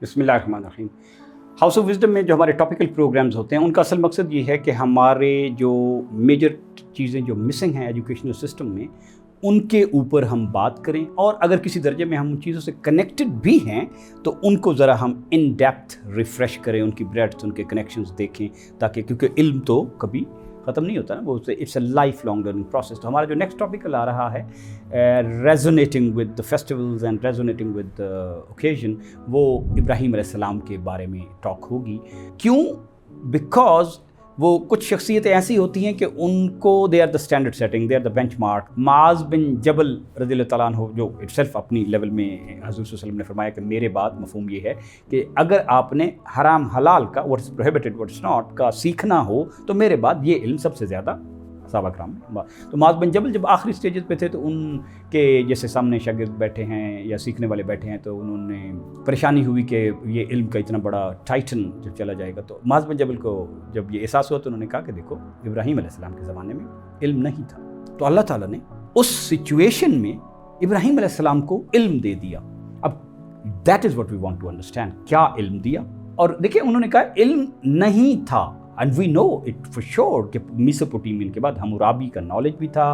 बिस्मिल्लाहिर्रहमानिर्रहीम। House of wisdom में जो हमारे टॉपिकल प्रोग्राम्स होते हैं उनका असल मकसद ये है कि हमारे जो मेजर चीज़ें जो मिसिंग हैं एजुकेशनल सिस्टम में उनके ऊपर हम बात करें, और अगर किसी दर्जे में हम उन चीज़ों से कनेक्टेड भी हैं तो उनको ज़रा हम इन डेप्थ रिफ़्रेश करें, उनकी ब्रेड्थ, उनके कनेक्शंस देखें, ताकि क्योंकि इल्म तो कभी ख़त्म नहीं होता ना, वो it's a life long learning process. तो हमारा जो नेक्स्ट टॉपिक आ रहा है resonating with the festivals and resonating with the occasion, वो इब्राहीम अलैहिस्सलाम के बारे में टॉक होगी। क्यों? बिकॉज वो कुछ शख्सियतें ऐसी होती हैं कि उनको they are the standard setting, they are the benchmark. Maaz bin जबल रज़ियल्लाहु तआला अन्हु जो इटसेल्फ अपनी लेवल में हज़रत सल्लल्लाहु अलैहि वसल्लम ने फरमाया कि मेरे बाद मफ़हूम ये है कि अगर आपने हराम हलाल का, what is prohibited what is not का सीखना हो तो मेरे बाद ये इल्म सबसे ज़्यादा सहाबा कराम में। तो माज बिन जबल जब आखिरी स्टेजेस पे थे तो उनके जैसे सामने शागिर्द बैठे हैं या सीखने वाले बैठे हैं, तो उन्होंने परेशानी हुई कि ये इल्म का इतना बड़ा टाइटन जब चला जाएगा। तो माज बिन जबल को जब ये एहसास हुआ तो उन्होंने कहा कि देखो, इब्राहीम अलैहिस्सलाम के ज़माने में इल्म नहीं था, तो अल्लाह ताला ने उस सिचुएशन में इब्राहीम अलैहिस्सलाम को इल्म दे दिया। अब that is what we want to understand, क्या इल्म दिया। और देखिए, उन्होंने कहा इल्म नहीं था, and we know it for sure कि मेसोपोटामियन के बाद हम्मुराबी का नॉलेज भी था,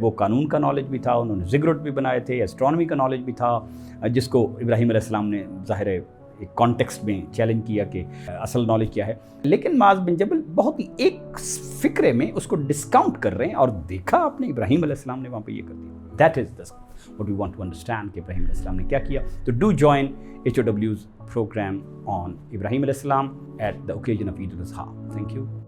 वो कानून का नॉलेज भी था, उन्होंने ज़िगुरट भी बनाए थे, एस्ट्रोनॉमी का नॉलेज भी था, जिसको इब्राहीम अलैहिस्सलाम ने ज़ाहिर है एक कॉन्टेक्स्ट में चैलेंज किया कि असल नॉलेज क्या है। लेकिन माज बिन जबल बहुत ही एक फ़िक्रे में उसको डिस्काउंट कर रहे हैं, और देखा आपने इब्राहीम अलैहिस्सलाम ने वहाँ पे ये कर दिया। That is the what we want to understand कि इब्राहीम अलैहिस्सलाम ने क्या किया। तो do join HOW's program on Ibrahim अलैहिस्सलाम at the occasion of Eid al-Adha. Thank you.